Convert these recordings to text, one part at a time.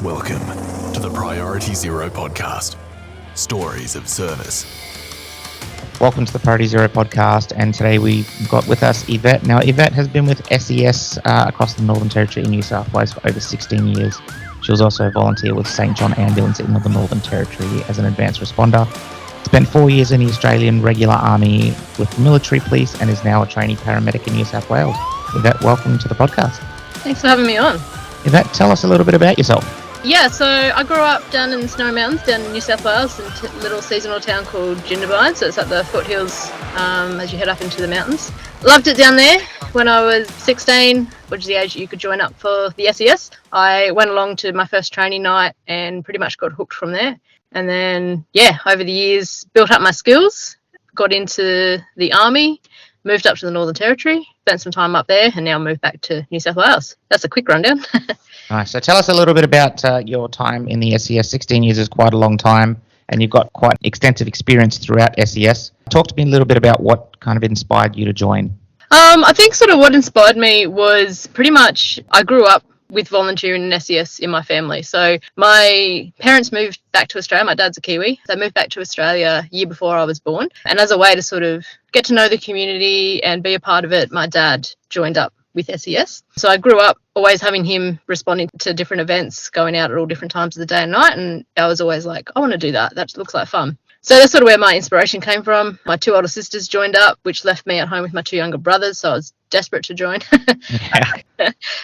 Welcome to the Priority Zero podcast, Stories of Service. Welcome to the Priority Zero podcast, and today we've got with us Yvette. Now, Yvette has been with SES across the Northern Territory in New South Wales for over 16 years. She was also a volunteer with St John Ambulance in the Northern Territory as an advanced responder. Spent 4 years in the Australian Regular Army with the military police and is now a trainee paramedic in New South Wales. Yvette, welcome to the podcast. Thanks for having me on. Yvette, tell us a little bit about yourself. Yeah, so I grew up down in the Snowy Mountains, down in New South Wales, in a little seasonal town called Jindabyne. So it's at the foothills as you head up into the mountains. Loved it down there. When I was 16, which is the age you could join up for the SES, I went along to my first training night and pretty much got hooked from there. And then, over the years, built up my skills, got into the Army, moved up to the Northern Territory, spent some time up there, and now moved back to New South Wales. That's a quick rundown. Nice. So tell us a little bit about your time in the SES. 16 years is quite a long time, and you've got quite extensive experience throughout SES. Talk to me a little bit about what kind of inspired you to join. I think sort of what inspired me was pretty much I grew up with volunteering in SES in my family. So my parents moved back to Australia. My dad's a Kiwi. They moved back to Australia a year before I was born. And as a way to sort of get to know the community and be a part of it, my dad joined up with SES. So I grew up always having him responding to different events, going out at all different times of the day and night. And I was always like, I want to do that. That looks like fun. So that's sort of where my inspiration came from. My two older sisters joined up, which left me at home with my two younger brothers. So I was desperate to join.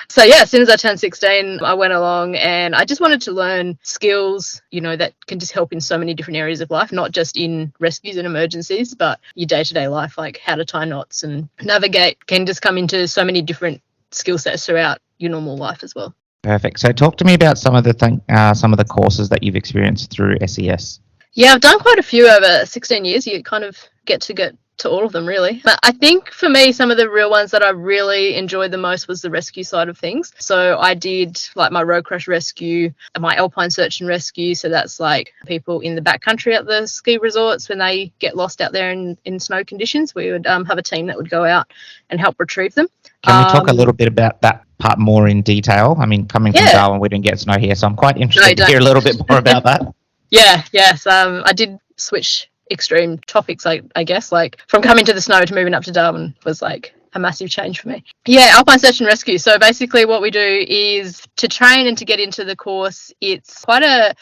So as soon as I turned 16, I went along and I just wanted to learn skills, that can just help in so many different areas of life, not just in rescues and emergencies, but your day-to-day life, like how to tie knots and navigate can just come into so many different skill sets throughout your normal life as well. Perfect. So talk to me about some of the courses that you've experienced through SES. Yeah, I've done quite a few over 16 years. You kind of get to all of them, really. But I think for me, some of the real ones that I really enjoyed the most was the rescue side of things. So I did like my road crash rescue, my alpine search and rescue. So that's like people in the backcountry at the ski resorts when they get lost out there in snow conditions. We would have a team that would go out and help retrieve them. Can we talk a little bit about that part more in detail? I mean, coming from Darwin, we didn't get snow here, so I'm quite interested to hear a little bit more about that. Yes. I did switch extreme topics, I guess, like from coming to the snow to moving up to Darwin was like a massive change for me. Alpine search and rescue. So basically what we do is to train and to get into the course, it's quite an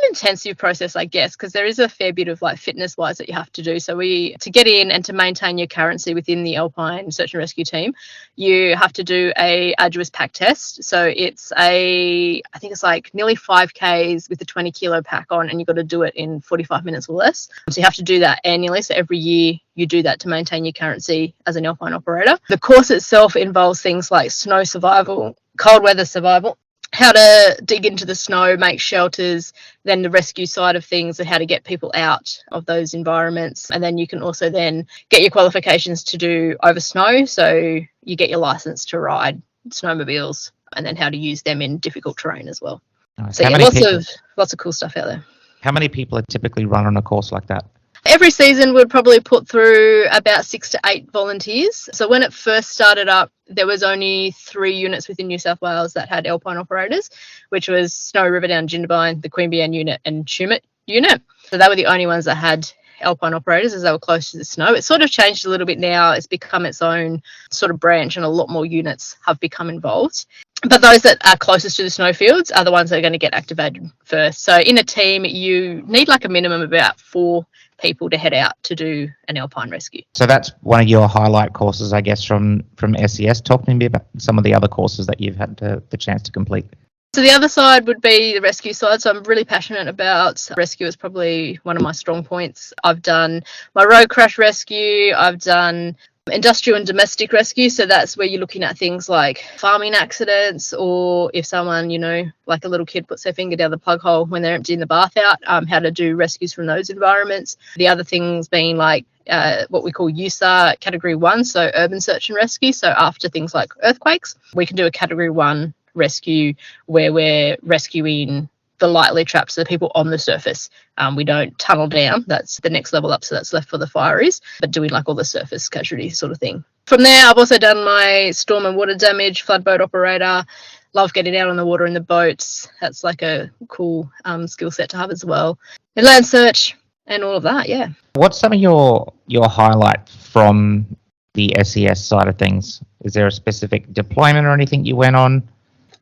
intensive process, I guess, because there is a fair bit of like fitness wise that you have to do. So to get in and to maintain your currency within the Alpine search and rescue team, you have to do a arduous pack test. So I think it's like nearly 5Ks with a 20 kilo pack on, and you've got to do it in 45 minutes or less. So you have to do that annually. So every year you do that to maintain your currency as an Alpine operator. The course itself involves things like snow survival, cold weather survival, how to dig into the snow, make shelters, then the rescue side of things and how to get people out of those environments. And then you can also then get your qualifications to do over snow. So you get your license to ride snowmobiles and then how to use them in difficult terrain as well. Nice. So lots of cool stuff out there. How many people are typically run on a course like that? Every season would probably put through about 6 to 8 volunteers. So when it first started up, there was only 3 units within New South Wales that had alpine operators, which was Snow River down Jindabyne, the Queanbeyan unit and Tumut unit. So they were the only ones that had alpine operators as they were close to the snow. It's sort of changed a little bit now. It's become its own sort of branch and a lot more units have become involved. But those that are closest to the snowfields are the ones that are going to get activated first. So in a team, you need like a minimum of about 4 people to head out to do an alpine rescue. So that's one of your highlight courses, I guess, from SES. Talk to me about some of the other courses that you've had the chance to complete. So the other side would be the rescue side. So I'm really passionate about rescue. It's probably one of my strong points. I've done my road crash rescue. I've done industrial and domestic rescue. So that's where you're looking at things like farming accidents, or if someone, like a little kid puts their finger down the plug hole when they're emptying the bath out, how to do rescues from those environments. The other things being like what we call USAR Category 1, so urban search and rescue. So after things like earthquakes, we can do a Category 1 rescue where we're rescuing the lightly trapped, so the people on the surface. We don't tunnel down. That's the next level up, so that's left for the fireys, but doing like all the surface casualty sort of thing. From there, I've also done my storm and water damage, floodboat operator, love getting out on the water in the boats. That's like a cool skill set to have as well. And land search and all of that, yeah. What's some of your highlight from the SES side of things? Is there a specific deployment or anything you went on?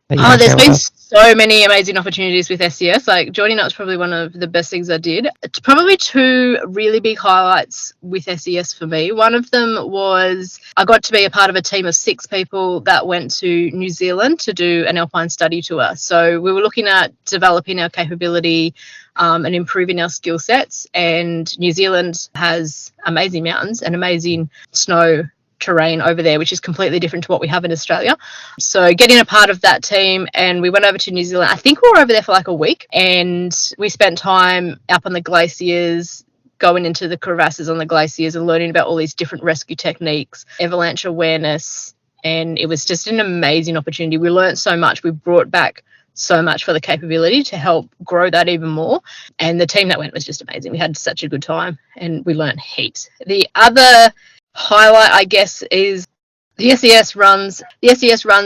There's been so many amazing opportunities with SES. Like joining up was probably one of the best things I did. It's probably two really big highlights with SES for me. One of them was I got to be a part of a team of 6 people that went to New Zealand to do an alpine study tour. So we were looking at developing our capability and improving our skill sets. And New Zealand has amazing mountains and amazing snow terrain over there, which is completely different to what we have in Australia. So getting a part of that team, and we went over to New Zealand. I think we were over there for like a week, and we spent time up on the glaciers, going into the crevasses on the glaciers and learning about all these different rescue techniques, avalanche awareness, and it was just an amazing opportunity. We learned so much. We brought back so much for the capability to help grow that even more, and the team that went was just amazing. We had such a good time and we learned heaps. The other highlight, I guess, is the SES runs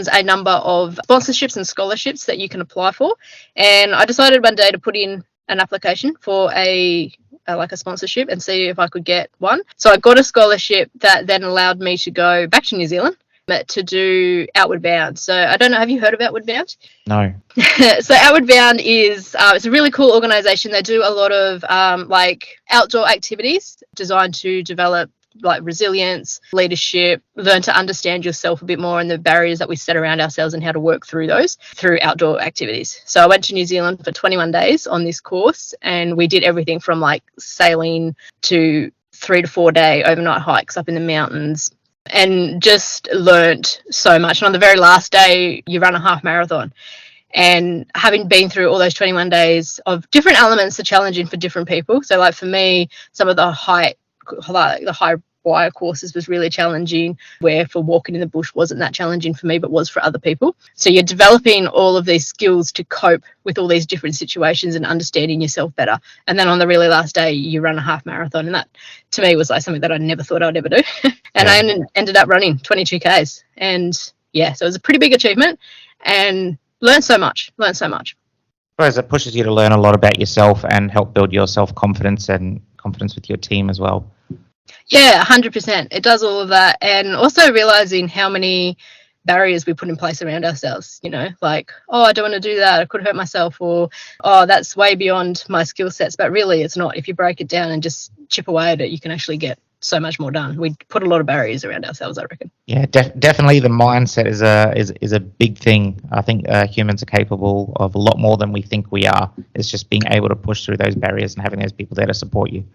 a number of sponsorships and scholarships that you can apply for, and I decided one day to put in an application for a sponsorship and see if I could get one. So I got a scholarship that then allowed me to go back to New Zealand to do Outward Bound. So I don't know, have you heard of Outward Bound? No. So Outward Bound is it's a really cool organisation. They do a lot of outdoor activities designed to develop like resilience, leadership, learn to understand yourself a bit more and the barriers that we set around ourselves and how to work through those through outdoor activities. So I went to New Zealand for 21 days on this course, and we did everything from like sailing to 3 to 4 day overnight hikes up in the mountains, and just learnt so much. And on the very last day, you run a half marathon. And having been through all those 21 days of different elements are challenging for different people. So like for me, some of the high wire courses was really challenging, where for walking in the bush wasn't that challenging for me but was for other people. So you're developing all of these skills to cope with all these different situations and understanding yourself better. And then on the really last day you run a half marathon, and that to me was like something that I never thought I'd ever do. And I ended up running 22 Ks, and yeah, so it was a pretty big achievement and learned so much. I suppose it pushes you to learn a lot about yourself and help build your self-confidence and confidence with your team as well. Yeah, 100%. It does all of that. And also realizing how many barriers we put in place around ourselves, you know, like, oh, I don't want to do that, I could hurt myself, or, oh, that's way beyond my skill sets. But really it's not. If you break it down and just chip away at it, you can actually get so much more done. We put a lot of barriers around ourselves, I reckon. Yeah, definitely the mindset is a big thing. I think humans are capable of a lot more than we think we are. It's just being able to push through those barriers and having those people there to support you.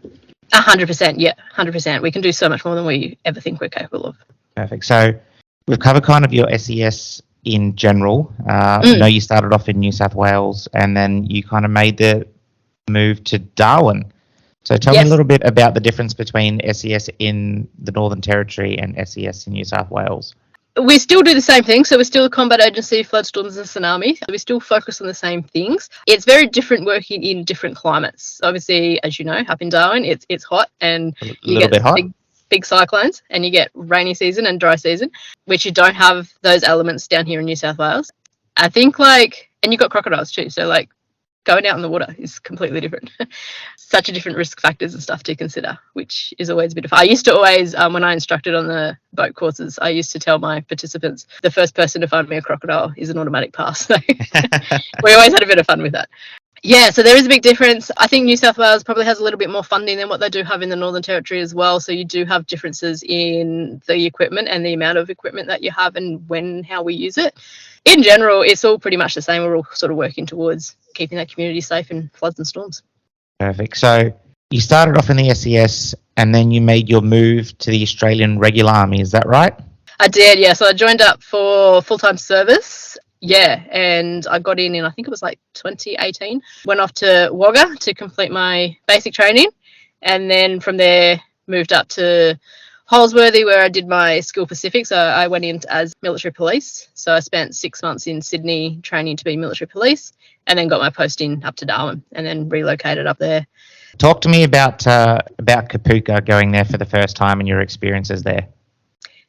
100%, yeah, 100%. We can do so much more than we ever think we're capable of. Perfect. So we've covered kind of your SES in general. I know you started off in New South Wales and then you kind of made the move to Darwin. So tell me a little bit about the difference between SES in the Northern Territory and SES in New South Wales. We still do the same thing. So we're still a combat agency, flood, storms and tsunami. We still focus on the same things. It's very different working in different climates. Obviously, as you know, up in Darwin, it's hot, and you get big cyclones, and you get rainy season and dry season, which you don't have those elements down here in New South Wales. I think and you've got crocodiles too. So like going out in the water is completely different. Such a different risk factors and stuff to consider, which is always a bit of fun. I used to always, when I instructed on the boat courses, I used to tell my participants, the first person to find me a crocodile is an automatic pass. So we always had a bit of fun with that. Yeah, so there is a big difference. I think New South Wales probably has a little bit more funding than what they do have in the Northern Territory as well. So you do have differences in the equipment and the amount of equipment that you have and how we use it. In general, it's all pretty much the same. We're all sort of working towards keeping that community safe in floods and storms. Perfect. So you started off in the SES and then you made your move to the Australian Regular Army. Is that right? I did, yeah. So I joined up for full-time service. Yeah, and I got in I think it was like 2018. Went off to Wagga to complete my basic training, and then from there moved up to Holsworthy, where I did my Skill Pacific. So I went in as military police. So I spent 6 months in Sydney training to be military police, and then got my posting up to Darwin, and then relocated up there. Talk to me about Kapuka, going there for the first time and your experiences there.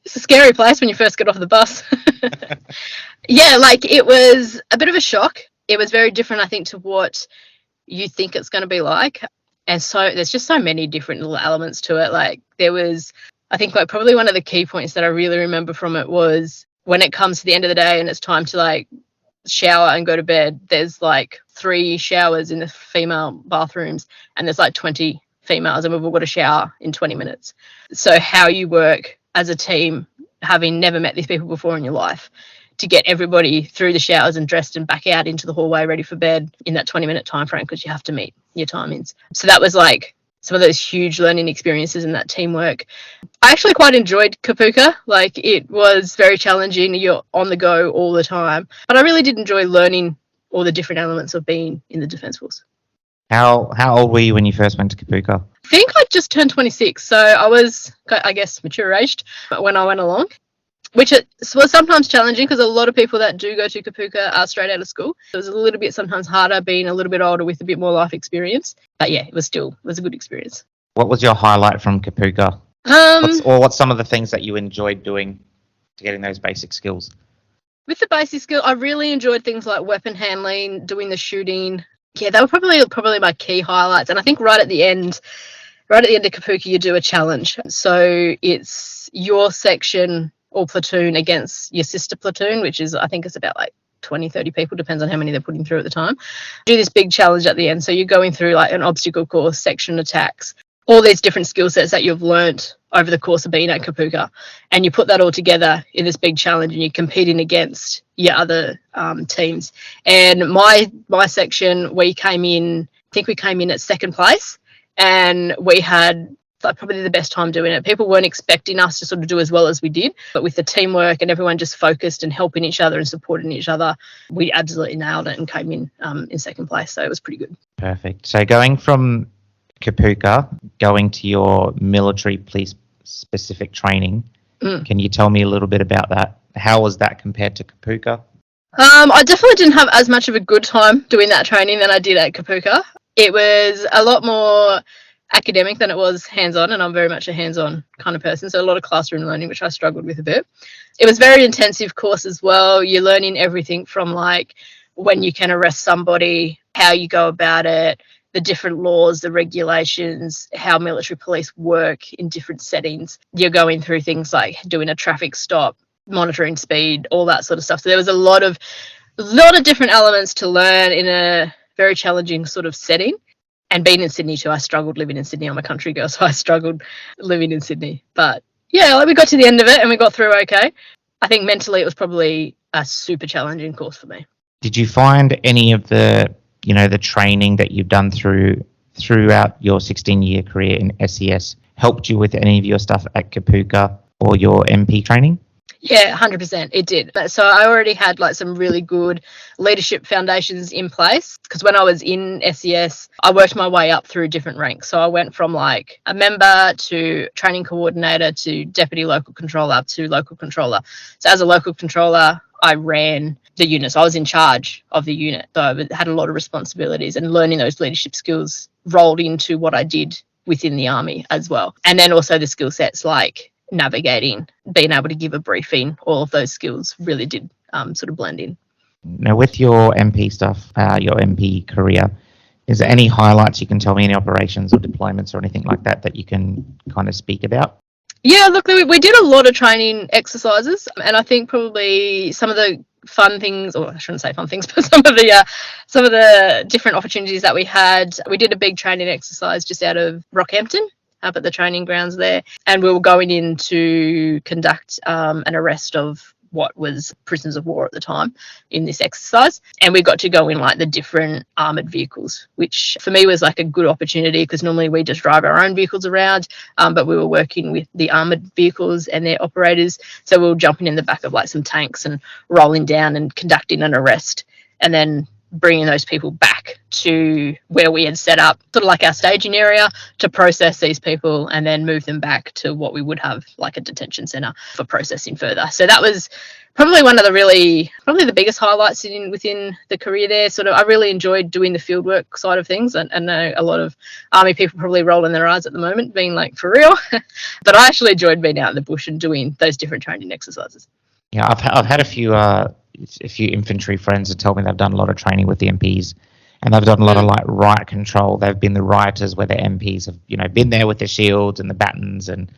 It's a scary place when you first get off the bus. Yeah, like it was a bit of a shock. It was very different, I think, to what you think it's going to be like. And so there's just so many different little elements to it. Like there was, I think, like probably one of the key points that I really remember from it was when it comes to the end of the day and it's time to like shower and go to bed, there's like 3 showers in the female bathrooms and there's like 20 females and we've all got to shower in 20 minutes. So how you work as a team, having never met these people before in your life, to get everybody through the showers and dressed and back out into the hallway ready for bed in that 20-minute time frame, because you have to meet your timings. So that was like some of those huge learning experiences in that teamwork. I actually quite enjoyed Kapuka. Like it was very challenging. You're on the go all the time. But I really did enjoy learning all the different elements of being in the Defence Force. How old were you when you first went to Kapuka? I think I just turned 26. So I was, I guess, mature-aged when I went along, which was sometimes challenging because a lot of people that do go to Kapuka are straight out of school. So it was a little bit sometimes harder being a little bit older with a bit more life experience. But yeah, it was a good experience. What was your highlight from Kapuka? What's some of the things that you enjoyed doing to getting those basic skills? With the basic skill, I really enjoyed things like weapon handling, doing the shooting. Yeah, they were probably my key highlights. And I think right at the end of Kapuka, you do a challenge. So it's your section or platoon against your sister platoon, which is, I think it's about like 20, 30 people, depends on how many they're putting through at the time. Do this big challenge at the end. So you're going through like an obstacle course, section attacks, all these different skill sets that you've learnt over the course of being at Kapuka. And you put that all together in this big challenge and you're competing against your other teams. And my section, we came in at second place, and we had probably the best time doing it. People weren't expecting us to sort of do as well as we did, but with the teamwork and everyone just focused and helping each other and supporting each other, we absolutely nailed it and came in second place. So it was pretty good. Perfect. So going from Kapuka, going to your military police specific training, can you tell me a little bit about that? How was that compared to Kapuka? I definitely didn't have as much of a good time doing that training than I did at Kapuka. It was a lot more academic than it was hands-on, and I'm very much a hands-on kind of person, so a lot of classroom learning, which I struggled with a bit. It was very intensive course as well. You're learning everything from like when you can arrest somebody, how you go about it, the different laws, the regulations, how military police work in different settings. You're going through things like doing a traffic stop, monitoring speed, all that sort of stuff. So there was a lot of different elements to learn in a very challenging sort of setting. And being in Sydney too, I struggled living in Sydney. I'm a country girl, so I struggled living in Sydney. But yeah, we got to the end of it and we got through okay. I think mentally it was probably a super challenging course for me. Did you find any of the training that you've done throughout your 16-year career in SES helped you with any of your stuff at Kapuka or your MP training? Yeah, 100%. It did. So I already had like some really good leadership foundations in place, because when I was in SES, I worked my way up through different ranks. So I went from like a member to training coordinator to deputy local controller to local controller. So as a local controller, I ran the unit. So I was in charge of the unit. So I had a lot of responsibilities, and learning those leadership skills rolled into what I did within the Army as well. And then also the skill sets like navigating, being able to give a briefing, all of those skills really did sort of blend in. Now, with your MP stuff, your MP career, is there any highlights you can tell me, any operations or deployments or anything like that you can kind of speak about? Yeah, look, we did a lot of training exercises, and I think probably some of the fun things, or I shouldn't say fun things, but some of the different opportunities that we had. We did a big training exercise just out of Rockhampton, up at the training grounds there, and we were going in to conduct an arrest of what was prisoners of war at the time in this exercise, and we got to go in like the different armoured vehicles, which for me was like a good opportunity, because normally we just drive our own vehicles around, but we were working with the armoured vehicles and their operators, so we were jumping in the back of like some tanks and rolling down and conducting an arrest, and then bringing those people back to where we had set up, sort of like our staging area, to process these people and then move them back to what we would have like a detention centre for processing further. So that was probably one of the probably the biggest highlights within the career there. Sort of, I really enjoyed doing the fieldwork side of things, and I know a lot of Army people probably rolling their eyes at the moment, being like, for real? But I actually enjoyed being out in the bush and doing those different training exercises. Yeah, I've had a few infantry friends that tell me they've done a lot of training with the MPs, and they've done a lot of like riot control. They've been the rioters where the MPs have, you know, been there with the shields and the batons and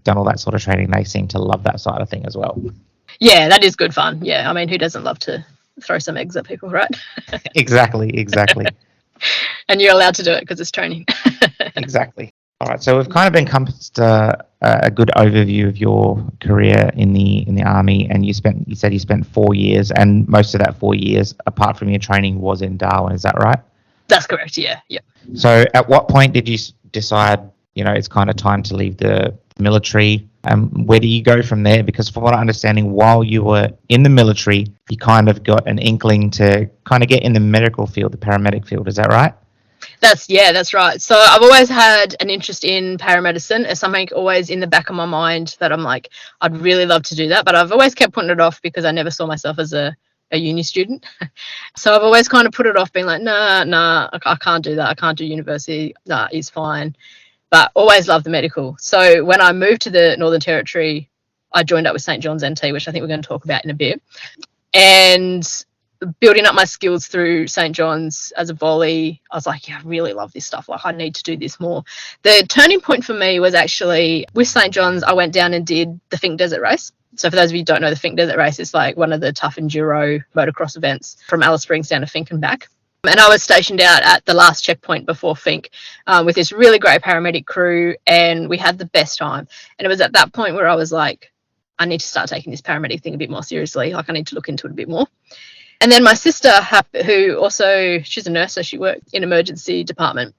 done all that sort of training. They seem to love that side of thing as well. Yeah, that is good fun. Yeah, I mean, who doesn't love to throw some eggs at people, right? Exactly. And you're allowed to do it because it's training. Exactly. All right, so we've kind of encompassed a good overview of your career in the Army, and you said you spent 4 years, and most of that 4 years, apart from your training, was in Darwin. Is that right? That's correct. Yeah. So, at what point did you decide, you know, it's kind of time to leave the military? Where do you go from there? Because from what I'm understanding, while you were in the military, you kind of got an inkling to kind of get in the medical field, the paramedic field. Is that right? That's right. So I've always had an interest in paramedicine. It's something always in the back of my mind that I'm like, I'd really love to do that, but I've always kept putting it off because I never saw myself as a uni student. So I've always kind of put it off, being like, nah, I can't do that. I can't do university. Nah, it's fine. But always loved the medical. So when I moved to the Northern Territory, I joined up with St. John's NT, which I think we're going to talk about in a bit. And building up my skills through St. John's as a volley, I was like, yeah, I really love this stuff. Like, I need to do this more. The turning point for me was actually with St. John's, I went down and did the Finke Desert Race. So for those of you who don't know, the Finke Desert Race is like one of the tough enduro motocross events from Alice Springs down to Finke and back. And I was stationed out at the last checkpoint before Finke with this really great paramedic crew, and we had the best time. And it was at that point where I was like, I need to start taking this paramedic thing a bit more seriously. Like, I need to look into it a bit more. And then my sister, who also, she's a nurse, so she worked in emergency department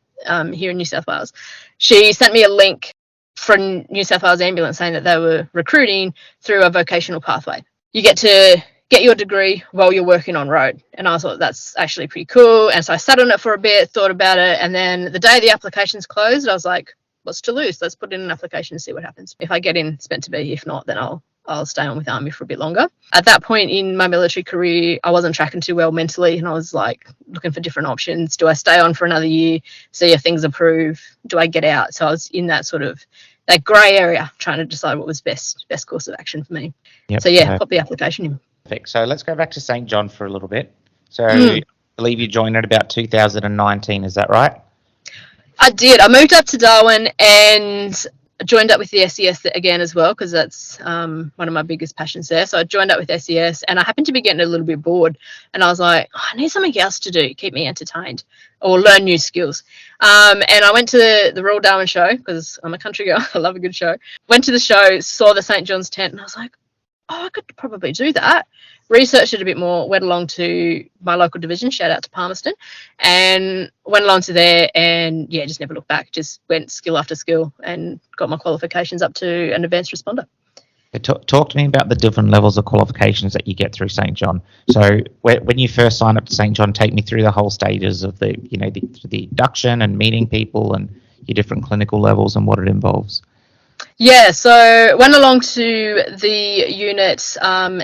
here in New South Wales. She sent me a link from New South Wales Ambulance saying that they were recruiting through a vocational pathway. You get to get your degree while you're working on road. And I thought that's actually pretty cool. And so I sat on it for a bit, thought about it. And then the day the applications closed, I was like, what's to lose? Let's put in an application and see what happens. If I get in, it's meant to be. If not, then I'll stay on with Army for a bit longer. At that point in my military career, I wasn't tracking too well mentally, and I was like looking for different options. Do I stay on for another year, see if things improve? Do I get out? So I was in that sort of that grey area, trying to decide what was best course of action for me. Yep. So yeah, pop the application in. Perfect. So let's go back to St. John for a little bit. So I believe you joined at about 2019, is that right? I did. I moved up to Darwin and joined up with the SES again as well, because that's one of my biggest passions there. So I joined up with SES, and I happened to be getting a little bit bored, and I was like, I need something else to do, keep me entertained or learn new skills. And I went to the Royal Darwin show, because I'm a country girl. I love a good show. Went to the show, saw the St. John's tent, and I was like, I could probably do that. Researched it a bit more, went along to my local division, shout out to Palmerston, and went along to there, and yeah, just never looked back. Just went skill after skill and got my qualifications up to an advanced responder. Talk to me about the different levels of qualifications that you get through St. John. So when you first sign up to St. John, take me through the whole stages of the induction and meeting people and your different clinical levels and what it involves. Yeah, so went along to the unit,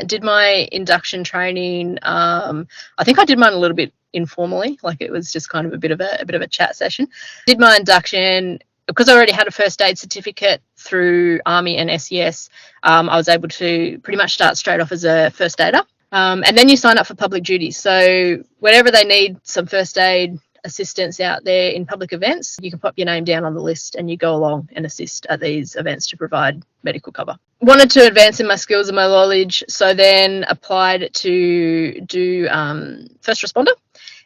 did my induction training. I think I did mine a little bit informally, like it was just kind of a bit of a chat session. Did my induction because I already had a first aid certificate through Army and SES. I was able to pretty much start straight off as a first aider, and then you sign up for public duty. So whenever they need some first aid assistance out there in public events, you can pop your name down on the list and you go along and assist at these events to provide medical cover. Wanted to advance in my skills and my knowledge, so then applied to do first responder,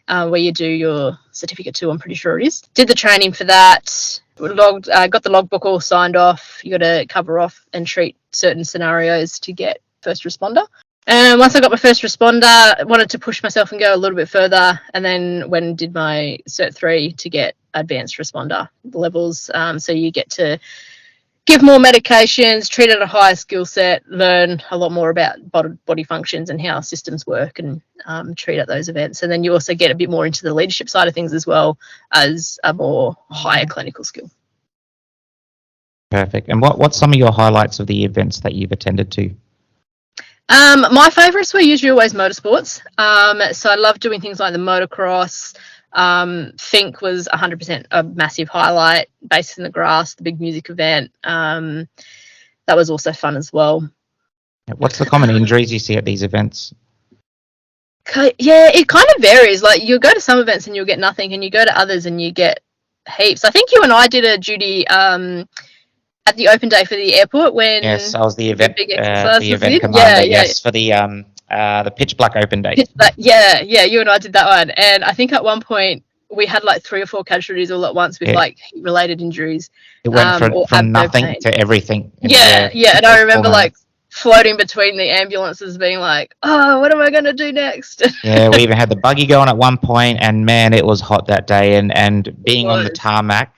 where you do your certificate 2, I'm pretty sure it is. Did the training for that, got the logbook all signed off. You got to cover off and treat certain scenarios to get first responder. And once I got my first responder, I wanted to push myself and go a little bit further, and then went and did my Cert 3 to get advanced responder levels. So you get to give more medications, treat at a higher skill set, learn a lot more about body functions and how systems work, and treat at those events. And then you also get a bit more into the leadership side of things as well as a more higher clinical skill. Perfect. And what's some of your highlights of the events that you've attended to? My favourites were usually always motorsports. So I love doing things like the motocross. Think was 100% a massive highlight. Based in the Grass, the big music event. That was also fun as well. What's the common injuries you see at these events? Yeah, it kind of varies. Like, you'll go to some events and you'll get nothing, and you go to others and you get heaps. I think you and I did a duty at the open day for the airport when yes, I was the event commander. Yes, for the pitch black open day. Yeah, you and I did that one, and I think at one point we had like 3 or 4 casualties all at once with like heat-related injuries. It went from nothing to everything. Yeah, and I remember like floating between the ambulances being like, oh, what am I going to do next? Yeah, we even had the buggy going at one point, and man, it was hot that day, and being on the tarmac.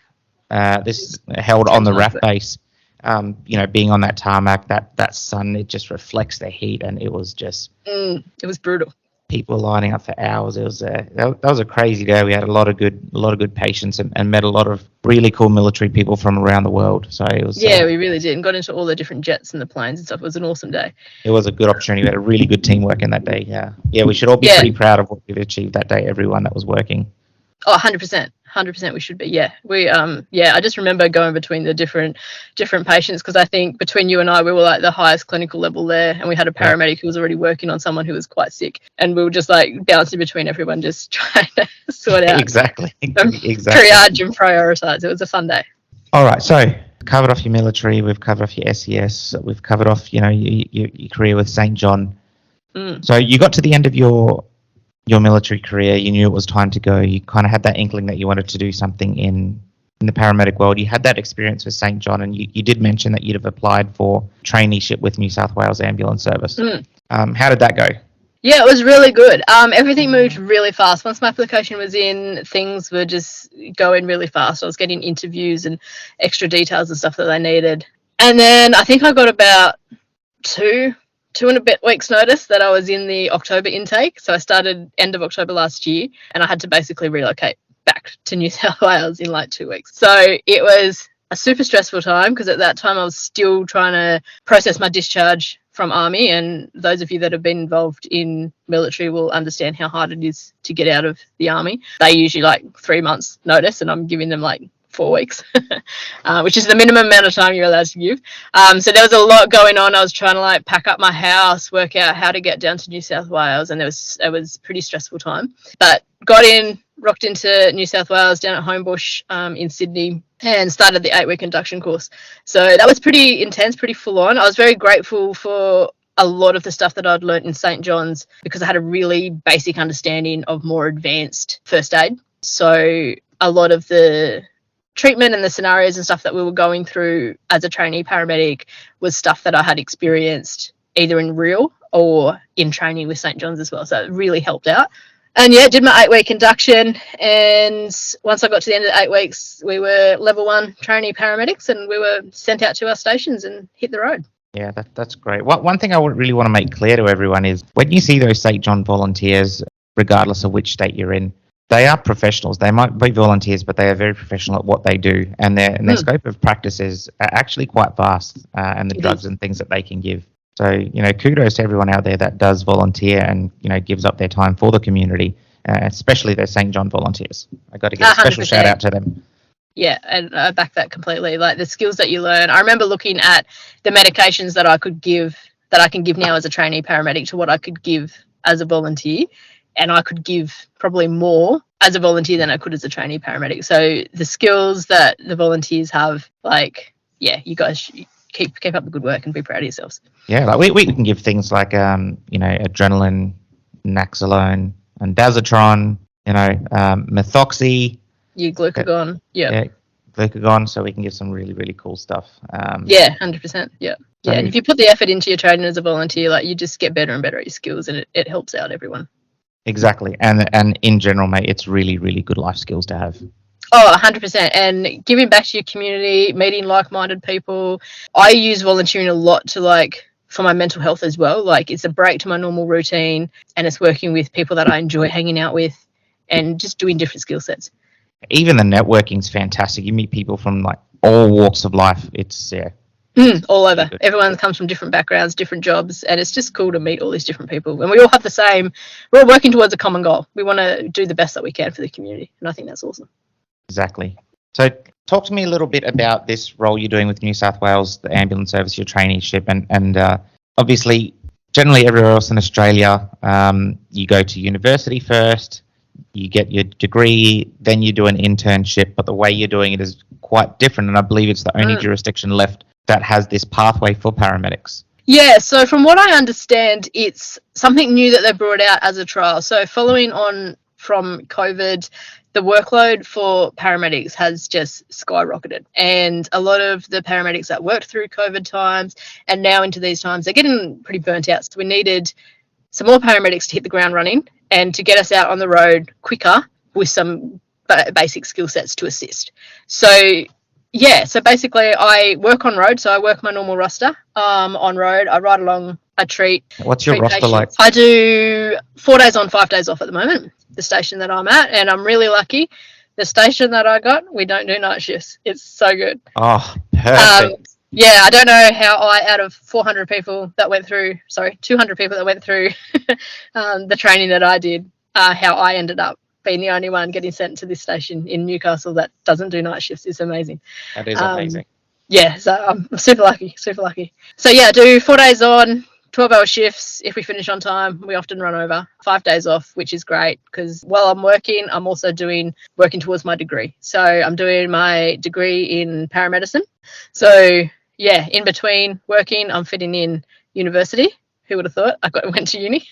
This held on the RAF base. Being on that tarmac, that sun, it just reflects the heat, and it was just it was brutal. People lining up for hours. It was that was a crazy day. We had a lot of good patients and met a lot of really cool military people from around the world. So it was we really did, and got into all the different jets and the planes and stuff. It was an awesome day. It was a good opportunity. We had a really good teamwork in that day. Yeah, we should all be pretty proud of what we've achieved that day. Everyone that was working. Oh, 100%. 100% we should be. I just remember going between the different patients, because I think between you and I, we were like the highest clinical level there, and we had a paramedic who was already working on someone who was quite sick, and we were just like bouncing between everyone, just trying to sort out exactly triage and prioritize. It was a fun day. All right, so covered off your military, we've covered off your SES, we've covered off your career with St. John. So you got to the end of your military career, you knew it was time to go. You kind of had that inkling that you wanted to do something in the paramedic world. You had that experience with St. John, and you did mention that you'd have applied for traineeship with New South Wales Ambulance Service. How did that go? Yeah, it was really good. Everything moved really fast. Once my application was in, things were just going really fast. I was getting interviews and extra details and stuff that they needed. And then I think I got about two and a bit weeks notice that I was in the October intake. So I started end of October last year, and I had to basically relocate back to New South Wales in like 2 weeks. So it was a super stressful time, because at that time I was still trying to process my discharge from Army, and those of you that have been involved in military will understand how hard it is to get out of the Army. They usually like 3 months notice, and I'm giving them like 4 weeks, which is the minimum amount of time you're allowed to give. So there was a lot going on. I was trying to like pack up my house, work out how to get down to New South Wales, and it was a pretty stressful time. But rocked into New South Wales down at Homebush in Sydney, and started the 8-week induction course. So that was pretty intense, pretty full on. I was very grateful for a lot of the stuff that I'd learnt in St. John's, because I had a really basic understanding of more advanced first aid. So a lot of the treatment and the scenarios and stuff that we were going through as a trainee paramedic was stuff that I had experienced either in real or in training with St. John's as well. So it really helped out. And did my 8-week induction. And once I got to the end of the 8 weeks, we were level 1 trainee paramedics, and we were sent out to our stations and hit the road. Yeah, that's great. One thing I would really want to make clear to everyone is when you see those St. John volunteers, regardless of which state you're in, they are professionals. They might be volunteers, but they are very professional at what they do, and their scope of practice is actually quite vast, and the drugs and things that they can give. So, kudos to everyone out there that does volunteer and, gives up their time for the community, especially their St. John volunteers. I got to give a special 100%. shout out to them. Yeah, and I back that completely. Like the skills that you learn. I remember looking at the medications that I can give now as a trainee paramedic to what I could give as a volunteer. And I could give probably more as a volunteer than I could as a trainee paramedic. So the skills that the volunteers have, you guys keep up the good work and be proud of yourselves. Yeah, like we can give things like adrenaline, Naxalone, and Dazatron, methoxy. Glucagon. Yeah, glucagon. So we can give some really, really cool stuff. 100%. Yeah. And if you put the effort into your training as a volunteer, you just get better and better at your skills, and it helps out everyone. Exactly, and in general, mate, it's really, really good life skills to have. Oh, 100%. And giving back to your community, meeting like-minded people. I use volunteering a lot to for my mental health as well. Like it's a break to my normal routine and it's working with people that I enjoy hanging out with and just doing different skill sets. Even the networking's fantastic. You meet people from like all walks of life. It's all over. Everyone comes from different backgrounds, different jobs, and it's just cool to meet all these different people. And we all have we're all working towards a common goal. We want to do the best that we can for the community, and I think that's awesome. Exactly. So talk to me a little bit about this role you're doing with New South Wales, the ambulance service, your traineeship, and obviously, generally everywhere else in Australia, you go to university first, you get your degree, then you do an internship, but the way you're doing it is quite different, and I believe it's the only jurisdiction left that has this pathway for paramedics. Yeah, so from what I understand, it's something new that they brought out as a trial. So following on from COVID, the workload for paramedics has just skyrocketed. And a lot of the paramedics that worked through COVID times and now into these times, they're getting pretty burnt out. So we needed some more paramedics to hit the ground running and to get us out on the road quicker with some basic skill sets to assist. So yeah, so basically I work on road. So I work my normal roster on road. I ride along, I treat. What's your roster like? I do 4 days on, 5 days off at the moment, the station that I'm at, and I'm really lucky. The station that I got, we don't do night shifts. It's so good. Oh, perfect. Yeah, I don't know how out of 200 people that went through the training that I did, how I ended up being the only one getting sent to this station in Newcastle that doesn't do night shifts is amazing. That is amazing. Yeah, so I'm super lucky. So yeah, I do 4 days on, 12-hour shifts. If we finish on time, we often run over. 5 days off, which is great because while I'm working, I'm also working towards my degree. So I'm doing my degree in paramedicine. So yeah, in between working, I'm fitting in university. Who would have thought? Went to uni.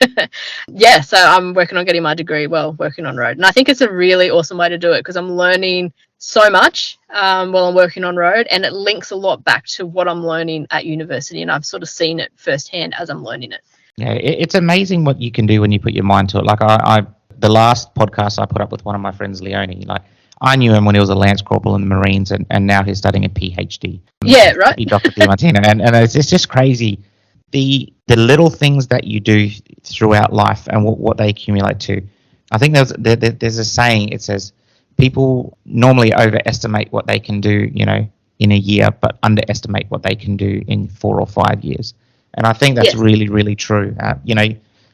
Yeah, so I'm working on getting my degree working on road. And I think it's a really awesome way to do it because I'm learning so much while I'm working on road, and it links a lot back to what I'm learning at university, and I've sort of seen it firsthand as I'm learning it. Yeah, it's amazing what you can do when you put your mind to it. Like the last podcast I put up with one of my friends, Leone, like I knew him when he was a Lance Corporal in the Marines, and now he's studying a PhD. Yeah, right. Dr. Diamantina, and it's just crazy. The little things that you do throughout life and what they accumulate to. I think there's a saying. It says people normally overestimate what they can do, in a year, but underestimate what they can do in 4 or 5 years. And I think that's really, really true.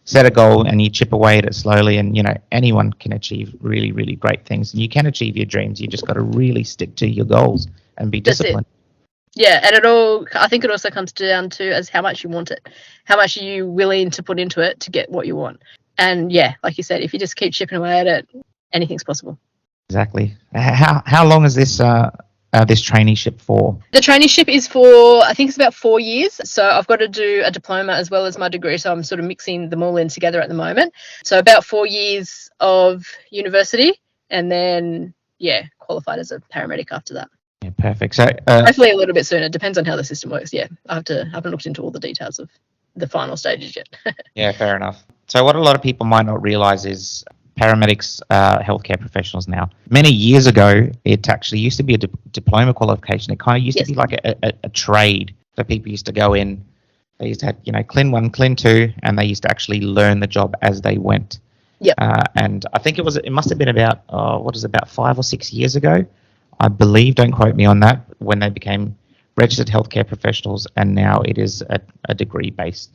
Set a goal and you chip away at it slowly, and anyone can achieve really, really great things. And you can achieve your dreams. You just got to really stick to your goals and be disciplined. Yeah, and I think it also comes down to as how much you want it, how much are you willing to put into it to get what you want. And yeah, like you said, if you just keep chipping away at it, anything's possible. Exactly. How long is this traineeship for? The traineeship is for, I think it's about 4 years. So I've got to do a diploma as well as my degree. So I'm sort of mixing them all in together at the moment. So about 4 years of university, and then qualified as a paramedic after that. Yeah, perfect. So hopefully a little bit sooner. Depends on how the system works. Yeah, I haven't looked into all the details of the final stages yet. Yeah, fair enough. So what a lot of people might not realise is paramedics are healthcare professionals now. Many years ago, it actually used to be a diploma qualification. It kind of used to be like a trade. So people used to go in. They used to have Clin 1, Clin 2, and they used to actually learn the job as they went. Yeah. And I think it must have been about about 5 or 6 years ago, I believe, don't quote me on that, when they became registered healthcare professionals, and now it is a degree-based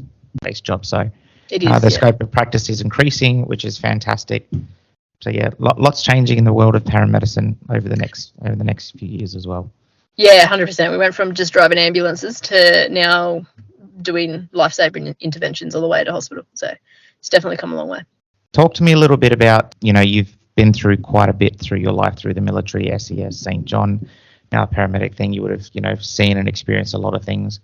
job. So it is, the scope of practice is increasing, which is fantastic. So yeah, lots changing in the world of paramedicine over the next few years as well. Yeah, 100%. We went from just driving ambulances to now doing life-saving interventions all the way to hospital. So it's definitely come a long way. Talk to me a little bit about, you've been through quite a bit through your life, through the military, SES, St. John, now a paramedic thing. You would have, seen and experienced a lot of things.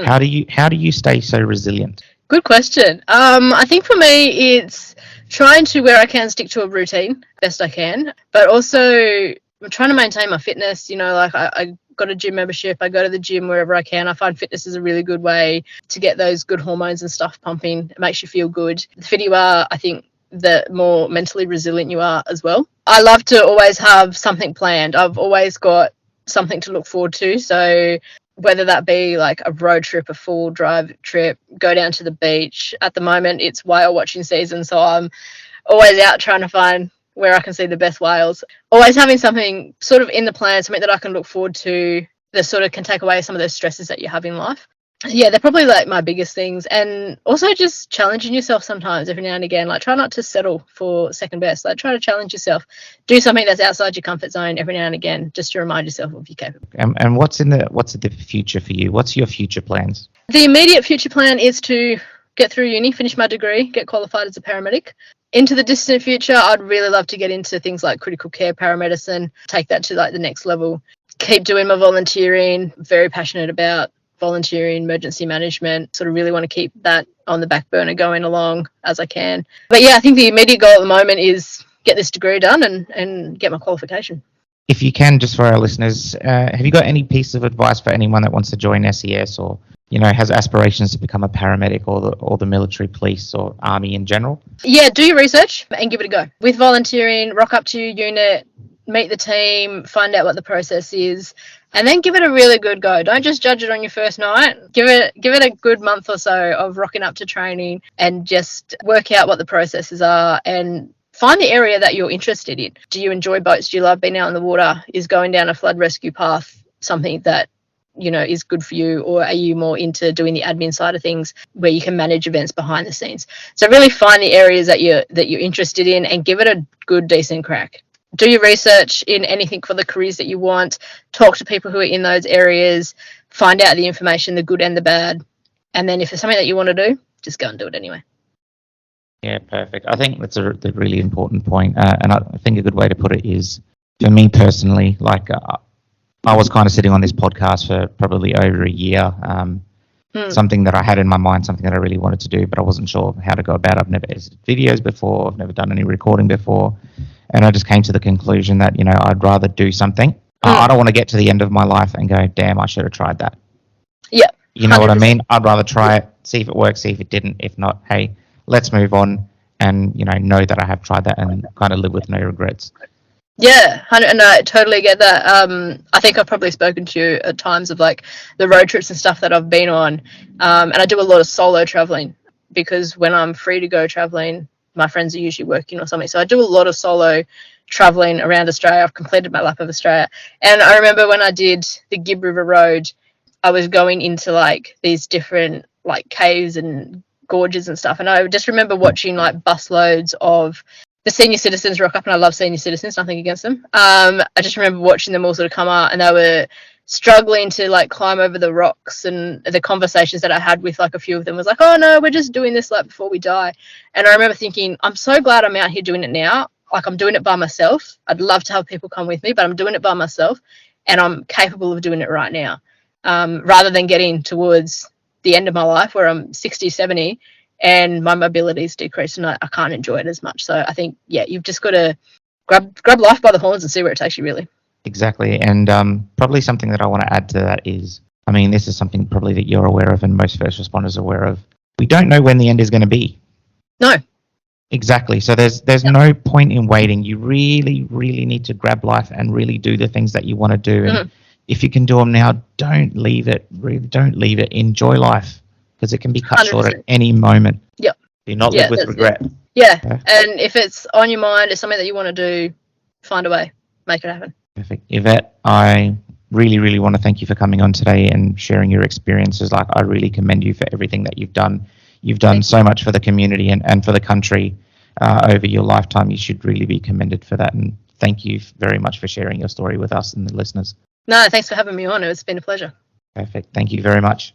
How do you stay so resilient? Good question. I think for me, it's trying to, where I can, stick to a routine best I can, but also I'm trying to maintain my fitness. I got a gym membership. I go to the gym wherever I can. I find fitness is a really good way to get those good hormones and stuff pumping. It makes you feel good. The fitter you are, I think the more mentally resilient you are as well. I love to always have something planned. I've always got something to look forward to. So whether that be like a road trip, a full drive trip, go down to the beach. At the moment, it's whale watching season, so I'm always out trying to find where I can see the best whales. Always having something sort of in the plan, something that I can look forward to that sort of can take away some of those stresses that you have in life. Yeah, they're probably like my biggest things. And also just challenging yourself sometimes every now and again. Like, try not to settle for second best. Like, try to challenge yourself. Do something that's outside your comfort zone every now and again, just to remind yourself of you're capable. And what's in the future for you? What's your future plans? The immediate future plan is to get through uni, finish my degree, get qualified as a paramedic. Into the distant future, I'd really love to get into things like critical care paramedicine, take that to like the next level. Keep doing my volunteering. Very passionate about volunteering, emergency management. Sort of really want to keep that on the back burner going along as I can. But yeah, I think the immediate goal at the moment is get this degree done and get my qualification. If you can, just for our listeners, have you got any piece of advice for anyone that wants to join SES or, you know, has aspirations to become a paramedic or the military, police or army in general? Yeah, do your research and give it a go. With volunteering, rock up to your unit, meet the team, find out what the process is, and then give it a really good go. Don't just judge it on your first night. Give it a good month or so of rocking up to training and just work out what the processes are and find the area that you're interested in. Do you enjoy boats? Do you love being out in the water? Is going down a flood rescue path something that, you know, is good for you, or are you more into doing the admin side of things where you can manage events behind the scenes? So really find the areas that you're interested in and give it a good, decent crack. Do your research in anything for the careers that you want. Talk to people who are in those areas. Find out the information, the good and the bad. And then if it's something that you want to do, just go and do it anyway. Yeah, perfect. I think that's a really important point. And I think a good way to put it is, for me personally, like I was kind of sitting on this podcast for probably over a year. Something that I had in my mind, something that I really wanted to do, but I wasn't sure how to go about it. I've never edited videos before. I've never done any recording before. And I just came to the conclusion that, you know, I'd rather do something. I don't want to get to the end of my life and go, damn, I should have tried that. Yeah. You know 100%. What I mean? I'd rather try it, see if it works, see if it didn't. If not, hey, let's move on and, you know that I have tried that and kind of live with no regrets. Yeah, and I totally get that. I think I've probably spoken to you at times of like the road trips and stuff that I've been on. And I do a lot of solo traveling because when I'm free to go traveling, my friends are usually working or something. So I do a lot of solo traveling around Australia. I've completed my lap of Australia. And I remember when I did the Gibb River Road, I was going into like these different like caves and gorges and stuff. And I just remember watching like busloads of the senior citizens rock up, and I love senior citizens, nothing against them. I just remember watching them all sort of come out, and they were struggling to like climb over the rocks, and the conversations that I had with like a few of them was like, oh no, we're just doing this like before we die. And I remember thinking, I'm so glad I'm out here doing it now. Like, I'm doing it by myself. I'd love to have people come with me, but I'm doing it by myself, and I'm capable of doing it right now, rather than getting towards the end of my life where I'm 60, 70 and my mobility's decreased and I can't enjoy it as much. So I think, yeah, you've just got to grab life by the horns and see where it takes you, really. Exactly. And probably something that I want to add to that is, I mean, this is something probably that you're aware of and most first responders are aware of. We don't know when the end is going to be. No. Exactly. So there's no point in waiting. You really, really need to grab life and really do the things that you want to do. And if you can do them now, don't leave it. Really, don't leave it. Enjoy life, because it can be cut 100%. Short at any moment. Yep. Do not live with regret. Yeah. And if it's on your mind, it's something that you want to do, find a way, make it happen. Perfect. Yvette, I really, really want to thank you for coming on today and sharing your experiences. Like, I really commend you for everything that you've done. You've done so much for the community and for the country over your lifetime. You should really be commended for that. And thank you very much for sharing your story with us and the listeners. No, thanks for having me on. It's been a pleasure. Perfect. Thank you very much.